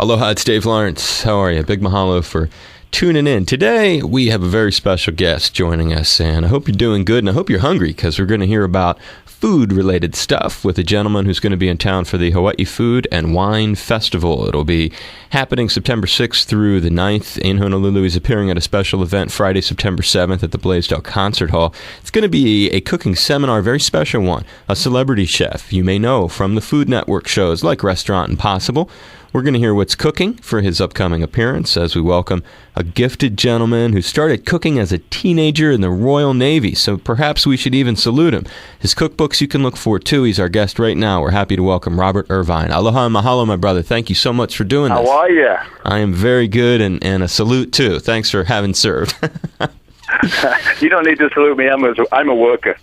Aloha, it's Dave Lawrence. How are you? Big mahalo for tuning in. Today, we have a very special guest joining us, and I hope you're doing good, and I hope you're hungry, because we're going to hear about food-related stuff with a gentleman who's going to be in town for the Hawaii Food and Wine Festival. It'll be happening September 6th through the 9th in Honolulu. He's appearing at a special event Friday, September 7th at the Blaisdell Concert Hall. It's going to be a cooking seminar, a very special one. A celebrity chef you may know from the Food Network shows like Restaurant Impossible. We're going to hear what's cooking for his upcoming appearance as we welcome a gifted gentleman who started cooking as a teenager in the Royal Navy, so perhaps we should even salute him. His cookbooks you can look for, too. He's our guest right now. We're happy to welcome Robert Irvine. Aloha and mahalo, my brother. Thank you so much for doing this. How are you? I am very good, and a salute, too. Thanks for having served. You don't need to salute me. I'm a worker.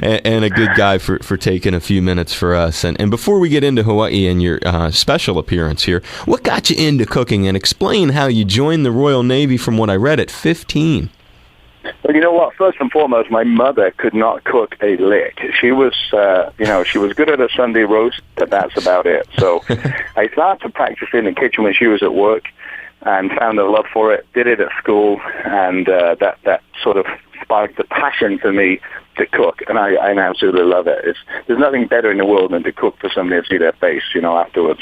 and a good guy for taking a few minutes for us. And before we get into Hawaii and your special appearance here, what got you into cooking? And explain how you joined the Royal Navy from what I read at 15. Well, you know what? First and foremost, my mother could not cook a lick. She was, she was good at a Sunday roast, but that's about it. So I started to practice in the kitchen when she was at work, and found a love for it, did it at school, and that sort of sparked the passion for me to cook, and I absolutely love it. There's nothing better in the world than to cook for somebody to see their face, afterwards.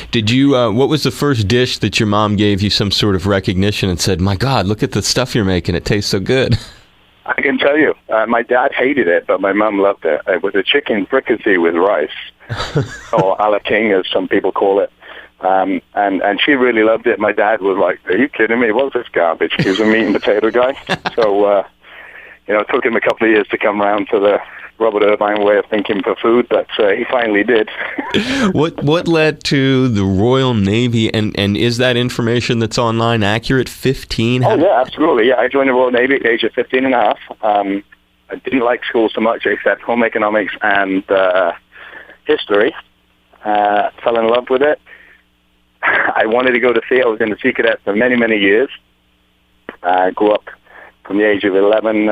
Did you, what was the first dish that your mom gave you some sort of recognition and said, my God, look at the stuff you're making, it tastes so good? I can tell you, my dad hated it, but my mom loved it. It was a chicken fricassee with rice, or a la king, as some people call it. And she really loved it. My dad was like, are you kidding me? What's this garbage? He was a meat and potato guy. So, it took him a couple of years to come around to the Robert Irvine way of thinking for food, but he finally did. What led to the Royal Navy, and is that information that's online accurate? 15? Oh, yeah, absolutely. Yeah, I joined the Royal Navy at the age of 15 and a half. I didn't like school so much except home economics and history. Fell in love with it. I wanted to go to sea. I was in the Sea Cadets for many, many years. I grew up from the age of 11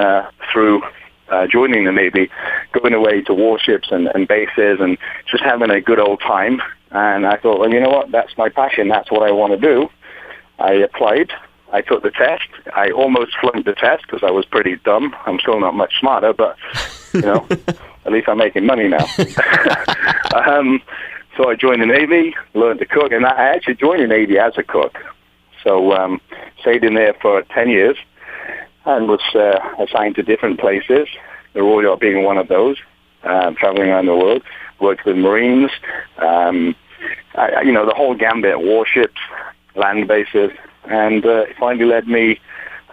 through joining the Navy, going away to warships and bases and just having a good old time. And I thought, well, you know what? That's my passion. That's what I want to do. I applied. I took the test. I almost flunked the test because I was pretty dumb. I'm still not much smarter, but, at least I'm making money now. So I joined the Navy, learned to cook, and I actually joined the Navy as a cook. So stayed in there for 10 years and was assigned to different places, the Royal Yacht being one of those, traveling around the world. Worked with Marines, the whole gambit, warships, land bases, and it finally led me,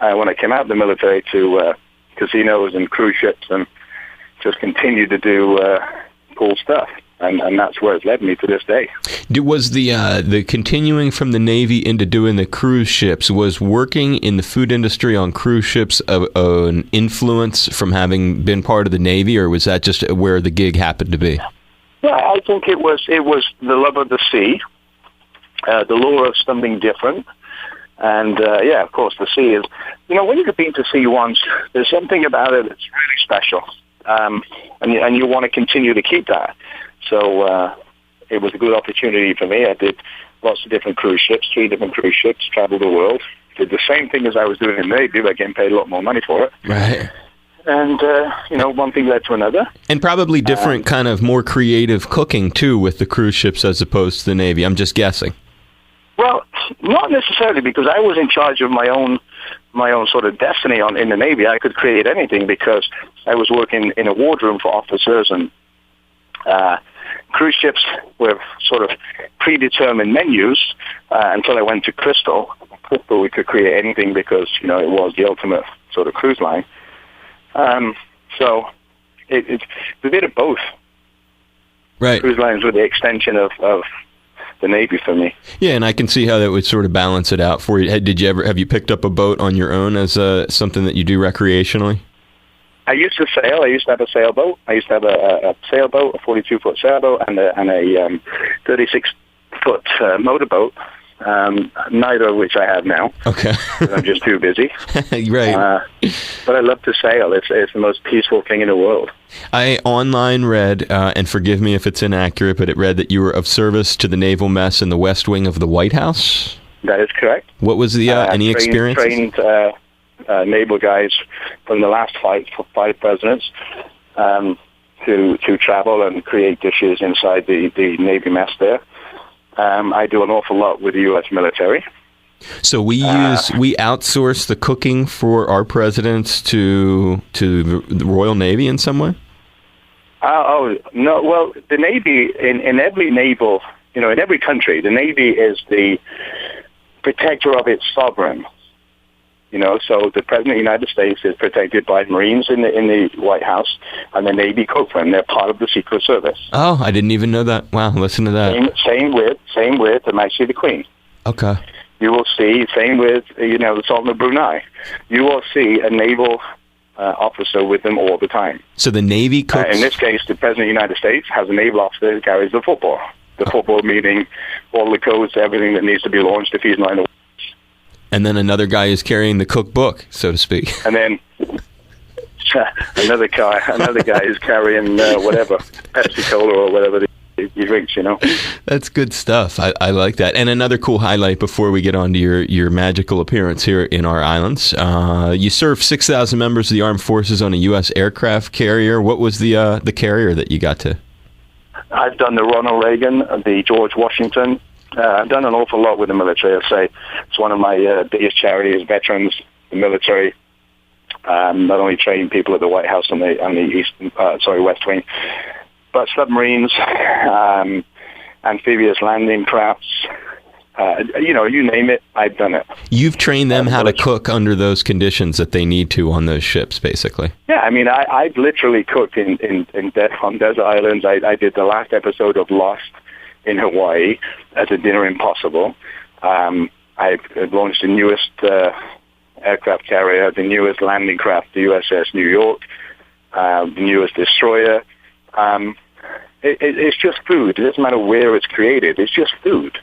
when I came out of the military, to casinos and cruise ships, and just continued to do cool stuff. And that's where it's led me to this day. Was the continuing from the Navy into doing the cruise ships, was working in the food industry on cruise ships an influence from having been part of the Navy, or was that just where the gig happened to be? Yeah, I think it was the love of the sea, the lure of something different. And, of course, the sea is, when you've been to sea once, there's something about it that's really special. And you want to continue to keep that. So it was a good opportunity for me. I did lots of different cruise ships, 3 different cruise ships, traveled the world. Did the same thing as I was doing in the Navy, but getting paid a lot more money for it. Right. And, one thing led to another. And probably different kind of more creative cooking, too, with the cruise ships as opposed to the Navy. I'm just guessing. Well, not necessarily, because I was in charge of my own sort of destiny in the Navy. I could create anything because I was working in a wardroom for officers, and cruise ships were sort of predetermined menus until I went to Crystal. Crystal, we could create anything because, it was the ultimate sort of cruise line. So it's a bit of both. Right. Cruise lines were the extension of the Navy for me. Yeah, and I can see how that would sort of balance it out for you. Have you picked up a boat on your own as something that you do recreationally? I used to sail. I used to have a sailboat. I used to have a sailboat, a 42-foot sailboat, and a 36-foot motorboat. neither of which I have now. Okay. I'm just too busy. Right. But I love to sail. It's the most peaceful thing in the world. I online read, and forgive me if it's inaccurate, but it read that you were of service to the naval mess in the West Wing of the White House. That is correct. What was the any experience? Trained naval guys from the last five presidents to travel and create dishes inside the Navy mess there. I do an awful lot with the U.S. military. So we outsource the cooking for our presidents to the Royal Navy in some way? Oh no! Well, the Navy in every naval, in every country, the Navy is the protector of its sovereign. So the President of the United States is protected by Marines in the White House, and the Navy cook for him. They're part of the Secret Service. Oh, I didn't even know that. Wow, listen to that. Same with Her Majesty the Queen. Okay. You will see, same with, the Sultan of Brunei. You will see a naval officer with them all the time. So the Navy cooks... in this case, the President of the United States has a naval officer who carries the football. The football meaning all the codes, everything that needs to be launched if he's not in the... And then another guy is carrying the cookbook, so to speak. And then another guy is carrying whatever, Pepsi-Cola or whatever he drinks, That's good stuff. I like that. And another cool highlight before we get on to your magical appearance here in our islands. You served 6,000 members of the armed forces on a U.S. aircraft carrier. What was the carrier that you got to? I've done the Ronald Reagan, the George Washington. I've done an awful lot with the military. I'd say it's one of my biggest charities, veterans, the military. Not only train people at the White House on the West Wing, but submarines, amphibious landing crafts, you name it, I've done it. You've trained them how to cook under those conditions that they need to on those ships, basically. Yeah, I mean, I've literally cooked on desert islands. I did the last episode of Lost in Hawaii as a dinner impossible. I've launched the newest aircraft carrier, the newest landing craft, the USS New York, the newest destroyer. It's just food. It doesn't matter where it's created. It's just food.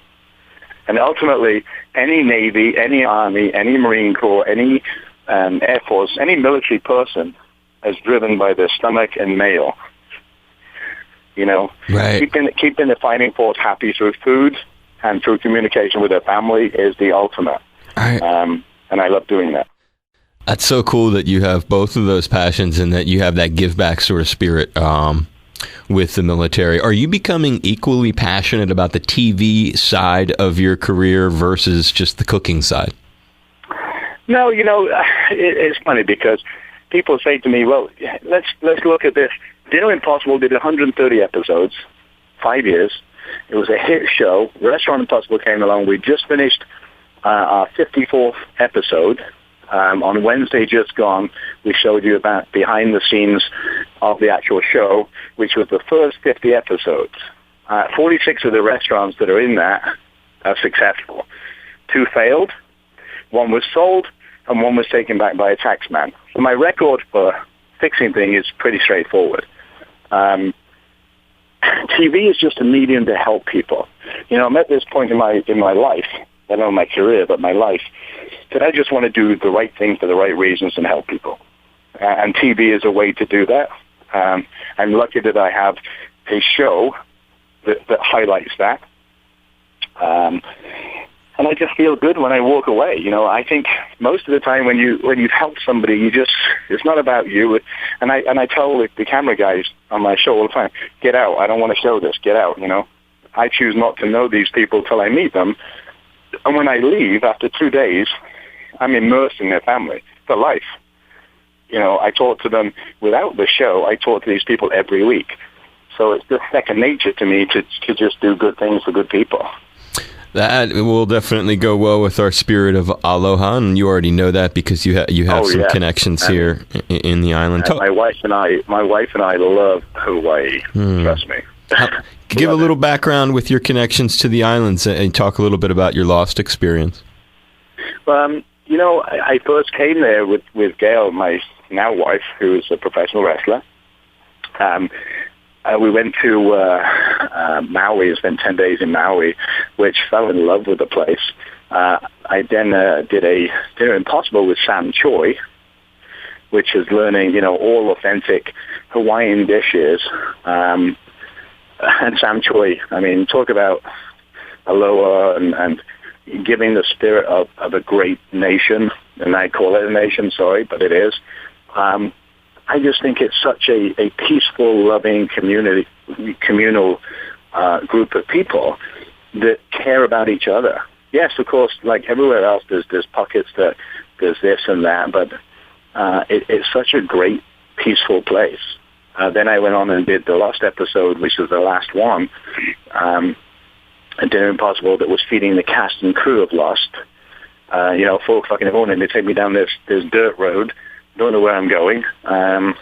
And ultimately, any Navy, any Army, any Marine Corps, any Air Force, any military person is driven by their stomach and mail. Right. Keeping the fighting force happy through food and through communication with their family is the ultimate. Right. And I love doing that. That's so cool that you have both of those passions and that you have that give back sort of spirit with the military. Are you becoming equally passionate about the TV side of your career versus just the cooking side? No, it's funny because people say to me, well, let's look at this. Dinner Impossible did 130 episodes, 5 years. It was a hit show. Restaurant Impossible came along. We just finished our 54th episode. On Wednesday just gone, we showed you about behind the scenes of the actual show, which was the first 50 episodes. 46 of the restaurants that are in that are successful. 2 failed, 1 was sold, and 1 was taken back by a tax man. So my record for fixing things is pretty straightforward. TV is just a medium to help people. I'm at this point in my life, not only my career, but my life, that I just want to do the right thing for the right reasons and help people. And TV is a way to do that. I'm lucky that I have a show that highlights that. And I just feel good when I walk away. I think most of the time when you've helped somebody, it's not about you. And I tell the camera guys on my show all the time, get out. I don't want to show this. Get out. I choose not to know these people till I meet them. And when I leave after 2 days, I'm immersed in their family for life. I talk to them without the show. I talk to these people every week. So it's just second nature to me to just do good things for good people. That will definitely go well with our spirit of aloha, and you already know that because you have some connections here in the island. My wife and I love Hawaii. Trust me. Give a little background with your connections to the islands and talk a little bit about your Lost experience. I first came there with Gail, my now wife, who is a professional wrestler. we went to Maui, spent 10 days in Maui, which fell in love with the place. I then did a Dinner Impossible with Sam Choi, which is learning, all authentic Hawaiian dishes. And Sam Choi, talk about aloha and giving the spirit of a great nation, and I call it a nation, sorry, but it is. I just think it's such a peaceful, loving communal group of people that care about each other. Yes, of course, like everywhere else, there's pockets that there's this and that, but it's such a great, peaceful place. Then I went on and did the Lost episode, which was the last one, a Dinner Impossible that was feeding the cast and crew of Lost. 4 o'clock in the morning, they take me down this dirt road, don't know where I'm going, and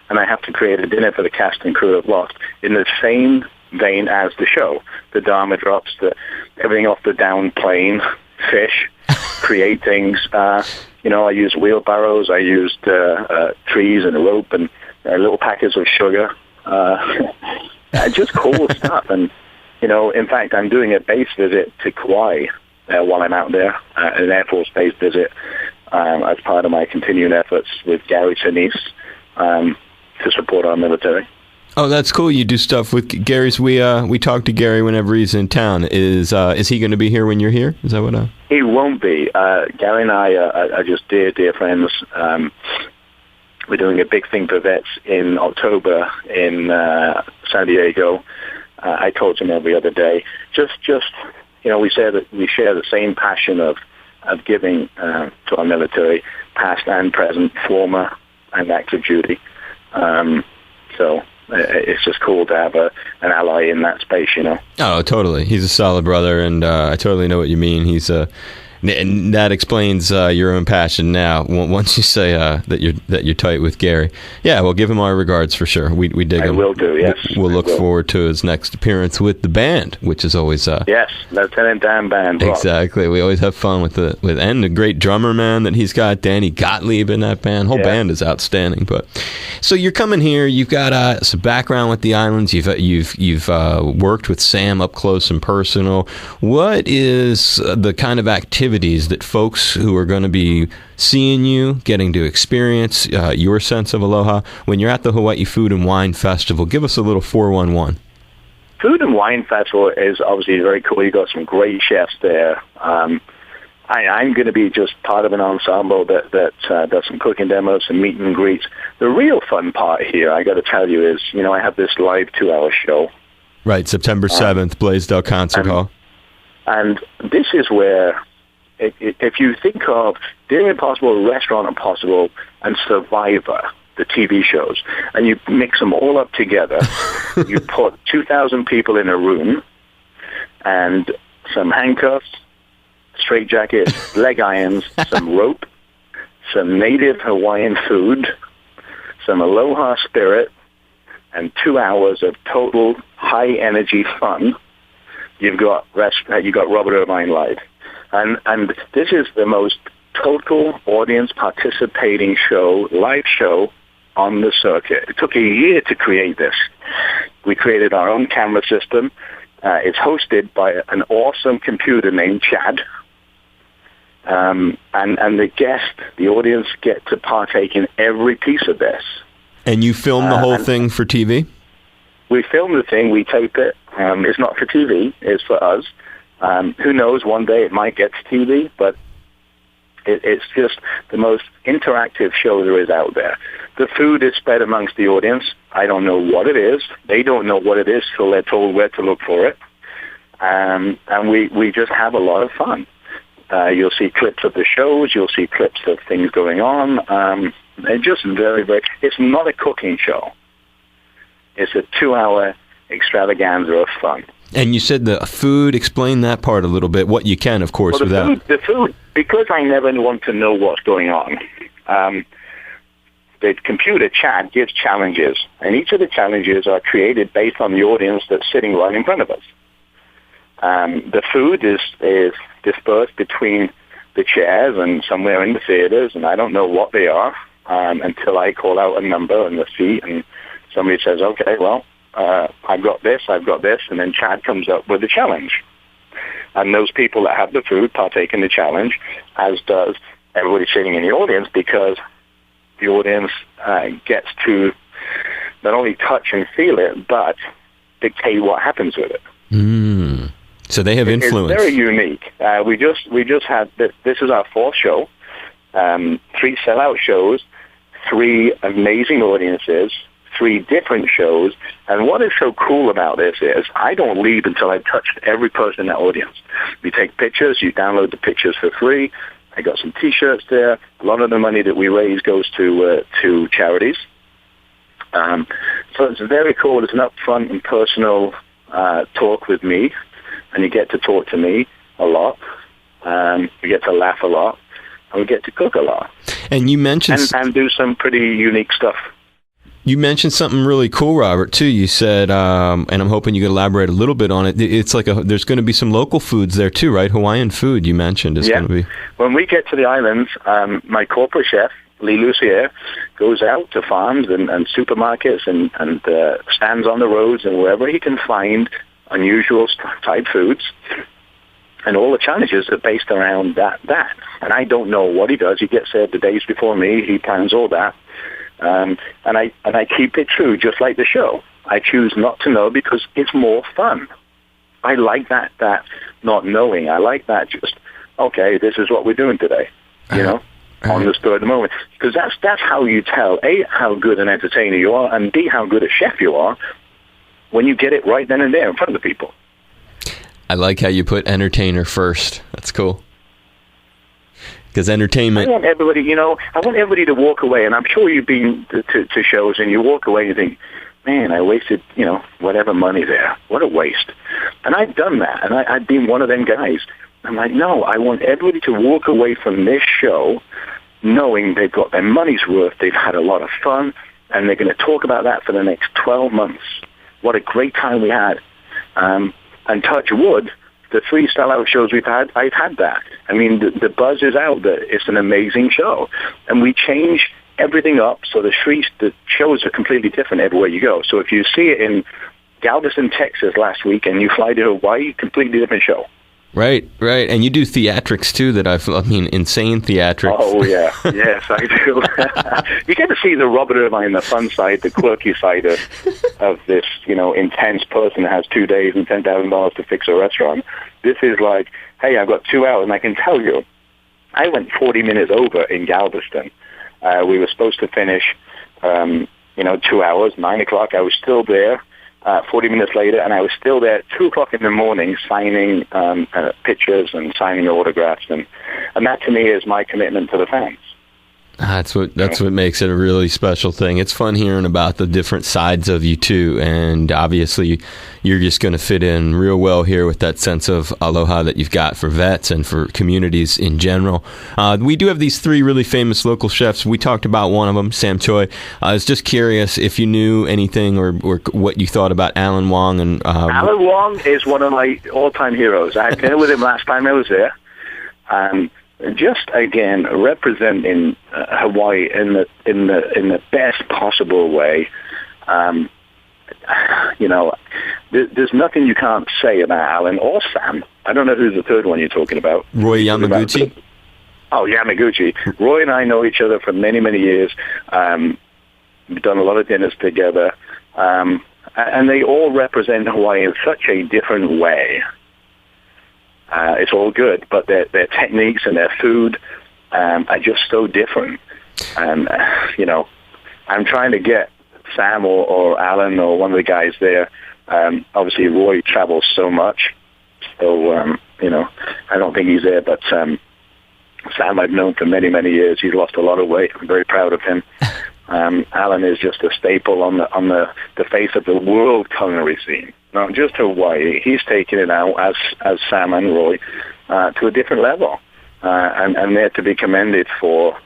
I have to create a dinner for the cast and crew of Lost in the same vein as the show. The Dharma drops, everything off the down plane, fish, create things. I used wheelbarrows, I used trees and a rope and little packets of sugar. Just cool stuff. And, in fact, I'm doing a base visit to Kauai while I'm out there, an Air Force base visit, as part of my continuing efforts with Gary Sinise to support our military. Oh, that's cool. You do stuff with Gary's. We talk to Gary whenever he's in town. Is he going to be here when you're here? Is that what? He won't be. Gary and I are just dear friends. We're doing a big thing for vets in October in San Diego. I told him every other day. Just we share the same passion of giving to our military, past and present, former and active duty. So it's just cool to have an ally in that space, Oh, totally. He's a solid brother, and I totally know what you mean. He's and that explains your own passion now. Once you say that you're tight with Gary, yeah, well, give him our regards for sure. We dig him. I will do. Yes, we'll look forward to his next appearance with the band, which is always yes, Lieutenant Dan Band. Exactly. We always have fun with and the great drummer man that he's got, Danny Gottlieb, in that band. Whole band is outstanding. But so you're coming here. You've got some background with the islands. You've worked with Sam up close and personal. What is the kind of activity that folks who are going to be seeing you, getting to experience your sense of aloha when you're at the Hawaii Food and Wine Festival? Give us a little 411. Food and Wine Festival is obviously very cool. You've got some great chefs there. I'm going to be just part of an ensemble that does some cooking demos and meet and greets. The real fun part here, I got to tell you, is I have this live 2-hour show. Right, September 7th, Blaisdell Concert Hall. And this is where, if you think of Dinner Impossible, Restaurant Impossible, and Survivor, the TV shows, and you mix them all up together, you put 2,000 people in a room and some handcuffs, straitjackets, leg irons, some rope, some native Hawaiian food, some aloha spirit, and 2 hours of total high-energy fun. You've got Robert Irvine live. And this is the most total audience participating show, live show on the circuit. It took a year to create this. We created our own camera system. It's hosted by an awesome computer named Chad. And the audience get to partake in every piece of this. And you film the whole thing for TV? We film the thing, we tape it. It's not for TV, it's for us. Who knows, one day it might get to TV, but it's just the most interactive show there is out there. The food is spread amongst the audience. I don't know what it is. They don't know what it is till they're told where to look for it. And we just have a lot of fun. You'll see clips of the shows. You'll see clips of things going on. They're just very, very... It's not a cooking show. It's a 2-hour extravaganza of fun. And you said the food. Explain that part a little bit. What you can, of course, well, the food, because I never want to know what's going on, the computer chat gives challenges, and each of the challenges are created based on the audience that's sitting right in front of us. The food is dispersed between the chairs and somewhere in the theaters, and I don't know what they are until I call out a number and the seat, and somebody says, okay, well, I've got this, and then Chad comes up with a challenge. And those people that have the food partake in the challenge, as does everybody sitting in the audience, because the audience gets to not only touch and feel it, but dictate what happens with it. So they have influence. It's very unique. We just had this is our fourth show, 3 sellout shows, 3 amazing audiences, 3 different shows. And what is so cool about this is I don't leave until I've touched every person in that audience. We take pictures. You download the pictures for free. I got some T-shirts there. A lot of the money that we raise goes to charities. So it's very cool. It's an upfront and personal talk with me, and you get to talk to me a lot. You get to laugh a lot, and we get to cook a lot. And you mentioned and do some pretty unique stuff. You mentioned something really cool, Robert, too. You said, and I'm hoping you could elaborate a little bit on it. It's like there's going to be some local foods there, too, right? Hawaiian food, you mentioned, is going to be. When we get to the islands, my corporate chef, Lee Lucier, goes out to farms and supermarkets and stands on the roads and wherever he can find unusual type foods. And all the challenges are based around that. And I don't know what he does. He gets there the days before me. He plans all that. And I keep it true, just like the show. I choose not to know because it's more fun. I like that not knowing. I like that just, okay, this is what we're doing today, on the spur of the moment. Because that's how you tell, A, how good an entertainer you are, and B, how good a chef you are when you get it right then and there in front of the people. I like how you put entertainer first. That's cool. Because entertainment... I want everybody to walk away, and I'm sure you've been to shows, and you walk away and you think, man, I wasted, whatever money there. What a waste. And I've done that, and I've been one of them guys. I'm like, no, I want everybody to walk away from this show knowing they've got their money's worth, they've had a lot of fun, and they're going to talk about that for the next 12 months. What a great time we had. And touch wood, the 3 sellout shows we've had, I've had that. I mean, the buzz is out that it's an amazing show. And we change everything up so the shows are completely different everywhere you go. So if you see it in Galveston, Texas last week and you fly to Hawaii, completely different show. Right. And you do theatrics, too, insane theatrics. Oh, yeah. Yes, I do. You get to see the Robert Irvine, the fun side, the quirky side of this, intense person that has 2 days and $10,000 to fix a restaurant. This is like, hey, I've got 2 hours, and I can tell you, I went 40 minutes over in Galveston. We were supposed to finish, 2 hours, 9 o'clock. I was still there. 40 minutes later, and I was still there at 2 o'clock in the morning signing pictures and signing autographs, and that to me is my commitment to the fans. That's what makes it a really special thing. It's fun hearing about the different sides of you too, and obviously you're just going to fit in real well here with that sense of aloha that you've got for vets and for communities in general. We do have these 3 really famous local chefs. We talked about one of them, Sam Choi. I was just curious if you knew anything or what you thought about Alan Wong. And Alan Wong is one of my all-time heroes. I had dinner with him last time I was there. Just again representing Hawaii in the best possible way. There's nothing you can't say about Alan or Sam. I don't know who's the third one you're talking about. Roy Yamaguchi. Oh, Yamaguchi. Roy and I know each other for many, many years. We've done a lot of dinners together, and they all represent Hawaii in such a different way. It's all good, but their techniques and their food are just so different. And, I'm trying to get Sam or Alan or one of the guys there. Obviously, Roy travels so much, so, I don't think he's there. But Sam I've known for many, many years. He's lost a lot of weight. I'm very proud of him. Alan is just a staple on the face of the world culinary scene. Not just Hawaii. He's taken it out as Sam and Roy to a different level, and they're to be commended for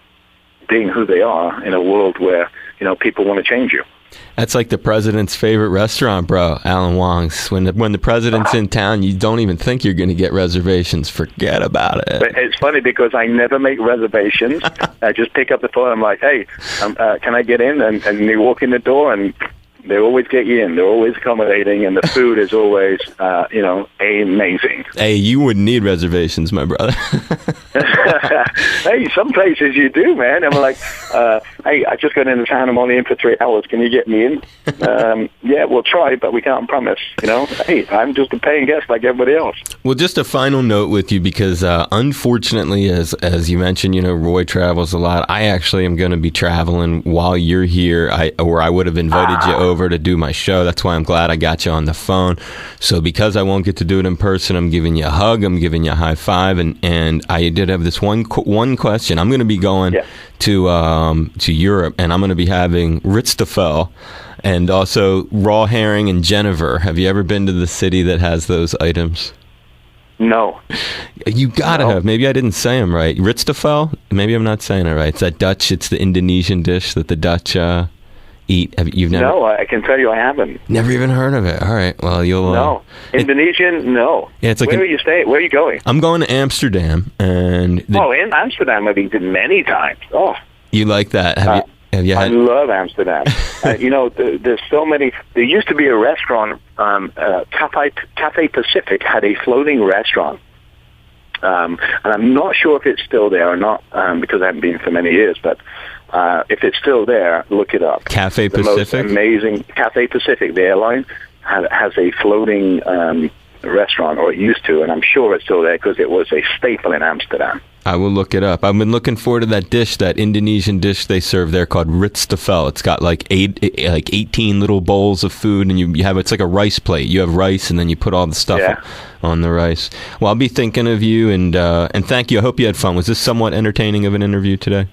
being who they are in a world where people want to change you. That's like the president's favorite restaurant, bro. Alan Wong's. When the president's in town, you don't even think you're going to get reservations. Forget about it. But it's funny because I never make reservations. I just pick up the phone. I'm like, hey, can I get in? And you walk in the door and They always get you in. They're always accommodating, and the food is always, amazing. Hey, you wouldn't need reservations, my brother. Hey, some places you do, man. I'm like, hey, I just got into town. I'm only in for 3 hours. Can you get me in? Yeah, we'll try, but we can't promise. Hey, I'm just a paying guest like everybody else. Well, just a final note with you, because unfortunately, as you mentioned, Roy travels a lot. I actually am going to be traveling while you're here, or I would have invited you over to do my show. That's why I'm glad I got you on the phone. So because I won't get to do it in person, I'm giving you a hug. I'm giving you a high five, and I did have this one question. I'm going to be going to Europe, and I'm going to be having Ritstafel and also raw herring and Genever. Have you ever been to the city that has those items? No. You gotta have. Maybe I didn't say them right. Ritstafel? Maybe I'm not saying it right. It's that Dutch. It's the Indonesian dish that the Dutch eat. You've never? No, I can tell you I haven't. Never even heard of it. All right. Well, you'll. No. Indonesian? No. Yeah, it's like. Where are you staying? Where are you going? I'm going to Amsterdam, and. In Amsterdam, I've been many times. Oh. You like that? Have you had? I love Amsterdam. There's so many. There used to be a restaurant. Cafe Pacific had a floating restaurant, and I'm not sure if it's still there or not, because I haven't been for many years. But if it's still there, look it up. Cafe Pacific. The most amazing Cafe Pacific, the airline, has a floating restaurant, or it used to, and I'm sure it's still there because it was a staple in Amsterdam. I will look it up. I've been looking forward to that dish, that Indonesian dish they serve there called Ritstafel. It's got like 18 little bowls of food, and you have, it's like a rice plate. You have rice, and then you put all the stuff on the rice. Well, I'll be thinking of you, and thank you. I hope you had fun. Was this somewhat entertaining of an interview today?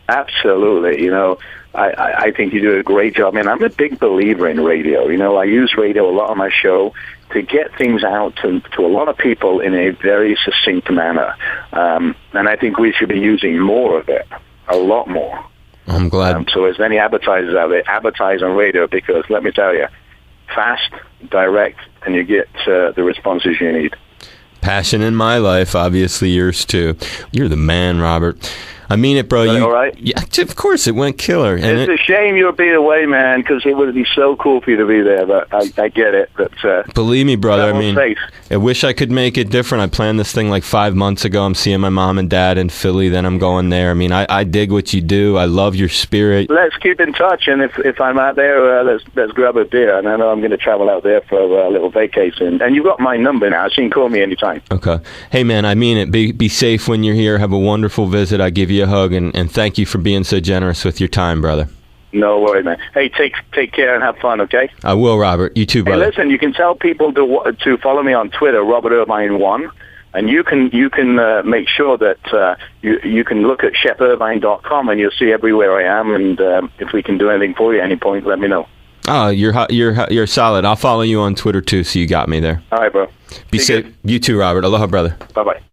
Absolutely. I think you do a great job. And I'm a big believer in radio. I use radio a lot on my show to get things out to a lot of people in a very succinct manner. And I think we should be using more of it, a lot more. I'm glad. So as many advertisers out there, advertise on radio, because let me tell you, fast, direct, and you get the responses you need. Passion in my life, obviously yours too. You're the man, Robert. I mean it, bro. All right? Yeah, of course, it went killer. And it's a shame you'll be away, man, because it would be so cool for you to be there, but I get it. But believe me, brother, safe. I wish I could make it different. I planned this thing like 5 months ago. I'm seeing my mom and dad in Philly, then I'm going there. I mean, I dig what you do. I love your spirit. Let's keep in touch, and if I'm out there, let's grab a beer. And I know I'm going to travel out there for a little vacation. And you've got my number now, so you can call me anytime. Okay. Hey, man, I mean it. Be safe when you're here. Have a wonderful visit. I give you a hug, and thank you for being so generous with your time, brother. No worry, man. Hey, take care and have fun, okay? I will, Robert. You too, brother. Hey, listen, you can tell people to follow me on Twitter, Robert Irvine 1, and you can make sure that you can look at chefirvine.com, and you'll see everywhere I am, and if we can do anything for you at any point, let me know. Oh, you're solid. I'll follow you on Twitter too, so you got me there. All right, bro. Be safe. Good. You too, Robert. Aloha, brother. Bye-bye.